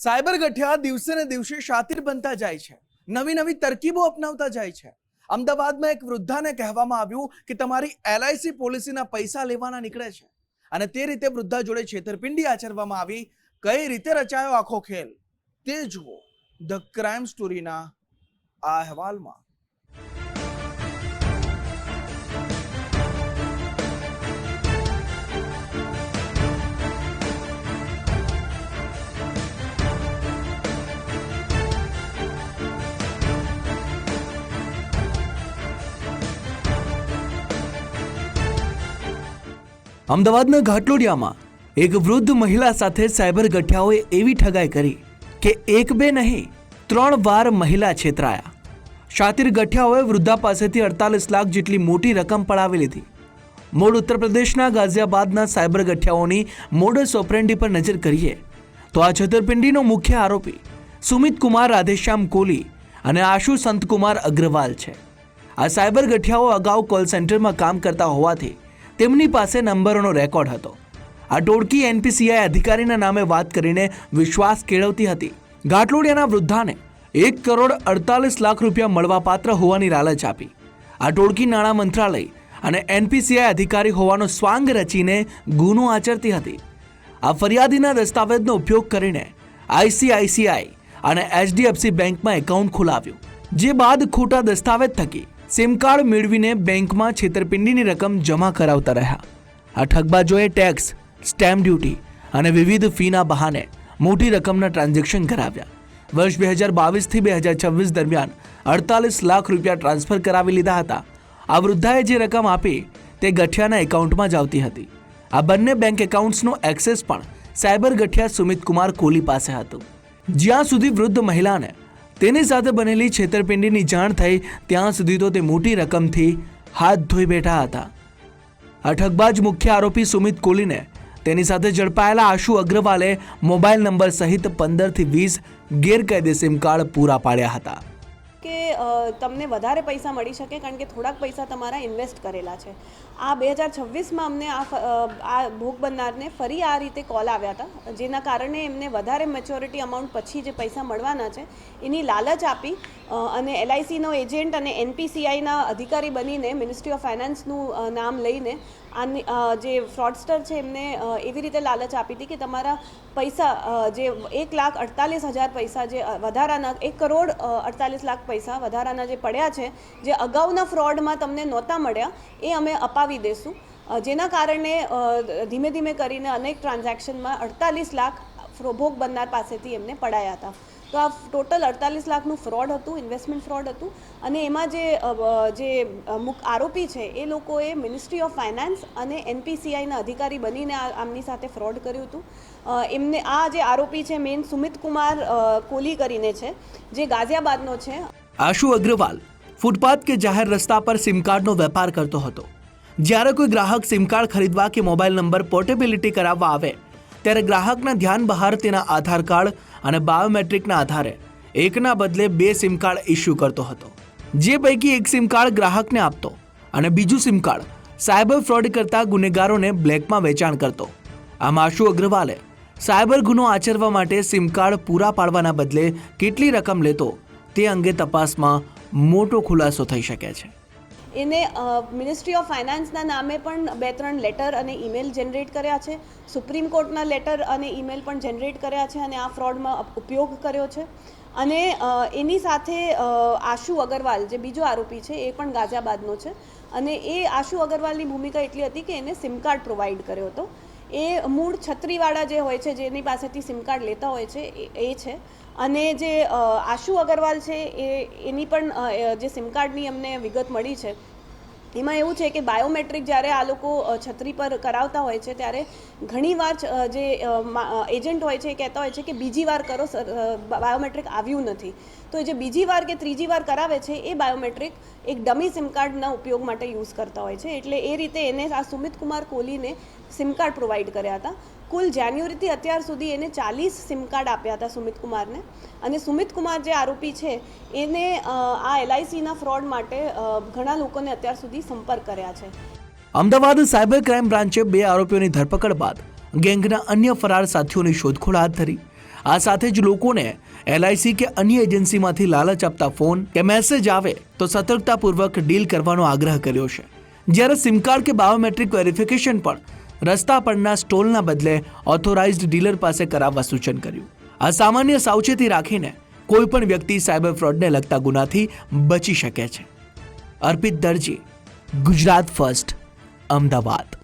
Cyber ગઠિયા દિવસે ને દિવસે શાતિર બનતા જાય છે, નવી નવી તરકીબો અપનાવતા જાય છે। અમદાવાદમાં એક વૃદ્ધાને કહેવામાં આવ્યું કે તમારી એલઆઈસી પોલિસીના પૈસા લેવાના નીકળે છે અને તે રીતે વૃદ્ધા જોડે છેતરપિંડી આચરવામાં આવી। કઈ રીતે રચાયો આખો ખેલ તે જુઓ ધ ક્રાઇમ સ્ટોરીના આ અહેવાલમાં। અમદાવાદના ઘાટલોડિયામાં એક વૃદ્ધ મહિલા સાથે સાયબર ગઠિયાઓએ એવી ઠગાઈ કરી કે એક બે નહીં 3 વાર મહિલા છેતરાયા। શાતિર ગઠિયાઓએ વૃદ્ધા પાસેથી 48 લાખ જેટલી મોટી રકમ પડાવી લીધી। મૂળ ઉત્તર પ્રદેશના ગાઝિયાબાદના સાયબર ગઠિયાઓની મોડસ ઓપરેન્ડી પર નજર કરીએ તો આ છેતરપિંડીનો મુખ્ય આરોપી સુમિત કુમાર રાધેશ્યામ કોલી અને આશુ સંતકુમાર અગ્રવાલ છે। આ સાયબર ગઠિયાઓ અગાઉ કોલ સેન્ટરમાં કામ કરતા હોવાથી તેમની પાસે નંબરોનો રેકોર્ડ હતો। આ ટોળકી એનપીસીઆઈ અધિકારીના નામે વાત કરીને વિશ્વાસ કેળવતી હતી। ઘાટલોડિયાના વૃદ્ધાને 1 કરોડ 48 લાખ રૂપિયા મળવાપાત્ર હોવાની લાલચ આપી આ ટોળકી નાણાં મંત્રાલય અને એનપીસીઆઈ અધિકારી હોવાનો સ્વાંગ રચીને ગુનો આચરતી હતી। આ ફરિયાદીના દસ્તાવેજનો ઉપયોગ કરીને આઈસીઆઈસીઆઈ અને એચડીએફસી બેંકમાં એકાઉન્ટ ખોલાવ્યું, જે બાદ ખોટા દસ્તાવેજ થકી સિમ કાર્ડ મેળવીને બેંકમાં છેતરપિંડીની રકમ જમા કરાવતા રહ્યા। આ ઠગબાજોએ ટેક્સ, સ્ટેમ્પ ડ્યુટી અને વિવિધ ફીના બહાને મોટી રકમના ટ્રાન્ઝેક્શન કરાવ્યા। વર્ષ 2022 થી 2026 દરમિયાન 48 લાખ રૂપિયા ટ્રાન્સફર કરાવી લીધા હતા। આ વૃદ્ધાએ જે રકમ આપી તે ગઠિયાના એકાઉન્ટમાં જ આવતી હતી। આ બંને બેંક એકાઉન્ટ્સનો એક્સેસ પણ સાયબર ગઠિયા સુમિત કુમાર કોલી પાસે હતું। જ્યાં સુધી વૃદ્ધ મહિલાને તેની સાથે બનેલી છેતરપિંડીની જાણ થઈ ત્યાં સુધી તો તે મોટી રકમથી હાથ ધોઈ બેઠા હતા। આ ઠગબાજ મુખ્ય આરોપી સુમિત કોલીને તેની સાથે ઝડપાયેલા આશુ અગ્રવાલે મોબાઈલ નંબર સહિત 15 થી 20 ગેરકાયદે સિમ કાર્ડ પૂરા પાડ્યા હતા કે તમને વધારે પૈસા મળી શકે કારણ કે થોડાક પૈસા તમારા ઇન્વેસ્ટ કરેલા છે। આ 2026માં અમને આ ભોગ બનનારને ફરી આ રીતે કોલ આવ્યા હતા, જેના કારણે એમને વધારે મેચ્યોરિટી અમાઉન્ટ પછી જે પૈસા મળવાના છે એની લાલચ આપી અને એલઆઈસીનો એજન્ટ અને એનપીસીઆઈના અધિકારી બનીને મિનિસ્ટ્રી ઓફ ફાઇનાન્સનું નામ લઈને જે ફ્રોડસ્ટર છે એમને એવી રીતે લાલચ આપી હતી કે તમારા પૈસા જે 1,48,000 પૈસા જે વધારાના 1 કરોડ 48 લાખ પૈસા વધારાના જે પડ્યા છે, જે અગાઉના ફ્રોડમાં તમને નહોતા મળ્યા, એ અમે અપાવી દઈશું। જેના કારણે ધીમે ધીમે કરીને અનેક ટ્રાન્ઝેક્શનમાં 48 લાખ ભોગ બનનાર પાસેથી એમને પડાયા હતા। તો આ ટોટલ 48 લાખનું ફ્રોડ હતું, ઇન્વેસ્ટમેન્ટ ફ્રોડ હતું અને એમાં જે આરોપી છે એ લોકોએ મિનિસ્ટ્રી ઓફ ફાઇનાન્સ અને એનપીસીઆઈના અધિકારી બનીને આમની સાથે ફ્રોડ કર્યું હતું। એમને આ જે આરોપી છે મેન સુમિત કુમાર કોલી કરીને છે, જે ગાઝિયાબાદનો છે। આશુ અગ્રવાલ ફૂટપાથ કે જાહેર રસ્તા પર સિમ કાર્ડનો વેપાર કરતો હતો। જ્યારે કોઈ ગ્રાહક સિમ કાર્ડ ખરીદવા કે મોબાઈલ નંબર પોર્ટેબિલિટી કરાવવા આવે ત્યારે ગ્રાહકના ધ્યાન બહાર તેના આધાર કાર્ડ અને બાયોમેટ્રિકના આધારે એકના બદલે 2 સિમ કાર્ડ ઇસ્યુ કરતો હતો, જે પૈકી એક સિમ કાર્ડ ગ્રાહકને આપતો અને બીજું સિમ કાર્ડ સાયબર ફ્રોડ કરતા ગુનેગારોને બ્લેકમાં વેચાણ કરતો। આમ આશુ અગ્રવાલે સાયબર ગુનો આચરવા માટે સિમ કાર્ડ પૂરા પાડવાના બદલે કેટલી રકમ લેતો તે અંગે તપાસમાં મોટો ખુલાસો થઈ શકે છે। એને મિનિસ્ટ્રી ઓફ ફાઇનાન્સના નામે પણ 2-3 લેટર અને ઈમેલ જનરેટ કર્યા છે, સુપ્રીમ કોર્ટના લેટર અને ઈમેલ પણ જનરેટ કર્યા છે અને આ ફ્રોડમાં ઉપયોગ કર્યો છે। અને એની સાથે આશુ અગ્રવાલ જે બીજો આરોપી છે એ પણ ગાઝિયાબાદનો છે અને એ આશુ અગ્રવાલની ભૂમિકા એટલી હતી કે એને સિમ કાર્ડ પ્રોવાઈડ કર્યો હતો। એ મૂળ છત્રીવાળા જે હોય છે, જેની પાસેથી સિમ કાર્ડ લેતા હોય છે એ છે અને જે આશુ અગ્રવાલ છે એની પણ જે સિમ કાર્ડની અમને વિગત મળી છે એમાં એવું છે કે બાયોમેટ્રિક જ્યારે આ લોકો છત્રી પર કરાવતા હોય છે ત્યારે ઘણીવાર જે એજન્ટ હોય છે એ કહેતા હોય છે કે બીજી વાર કરો સર, બાયોમેટ્રિક આવ્યું નથી। તો જે બીજી વાર કે ત્રીજી વાર કરાવે છે એ બાયોમેટ્રિક એક ડમી સિમ કાર્ડના ઉપયોગ માટે યુઝ કરતા હોય છે। એટલે એ રીતે એને આ સુમિત કુમાર કોલીને સિમ કાર્ડ પ્રોવાઈડ કર્યા હતા। કુલ જાન્યુઆરીથી અત્યાર સુધી એને 40 સિમ કાર્ડ આપ્યા હતા સુમિત કુમારને અને સુમિત કુમાર જે આરોપી છે એને આ એલઆઈસીના ફ્રોડ માટે ઘણા લોકોને અત્યાર સુધી સંપર્ક કર્યા છે। અમદાવાદ સાયબર ક્રાઇમ બ્રાન્ચે 2 આરોપીઓની ધરપકડ બાદ ગેંગના અન્ય ફરાર સાથીઓની શોધખોળ હાથ ધરી। આ સાથે જ લોકોને LIC કે અન્ય એજન્સીમાંથી લાલચ આપતા ફોન કે મેસેજ આવે તો સતર્કતાપૂર્વક ડીલ કરવાનો આગ્રહ કર્યો છે. જ્યારે સિમ કાર્ડ કે બાયોમેટ્રિક વેરિફિકેશન પણ રસ્તા પરના સ્ટોલના બદલે ઓથોરાઇઝ્ડ ડીલર પાસે કરાવવા સૂચન કર્યું. આ સામાન્ય સાવચેતી રાખીને કોઈ પણ વ્યક્તિ સાયબર ફ્રોડને લગતા ગુનાથી બચી શકે છે. અર્પિત દરજી, ગુજરાત ફર્સ્ટ, અમદાવાદ.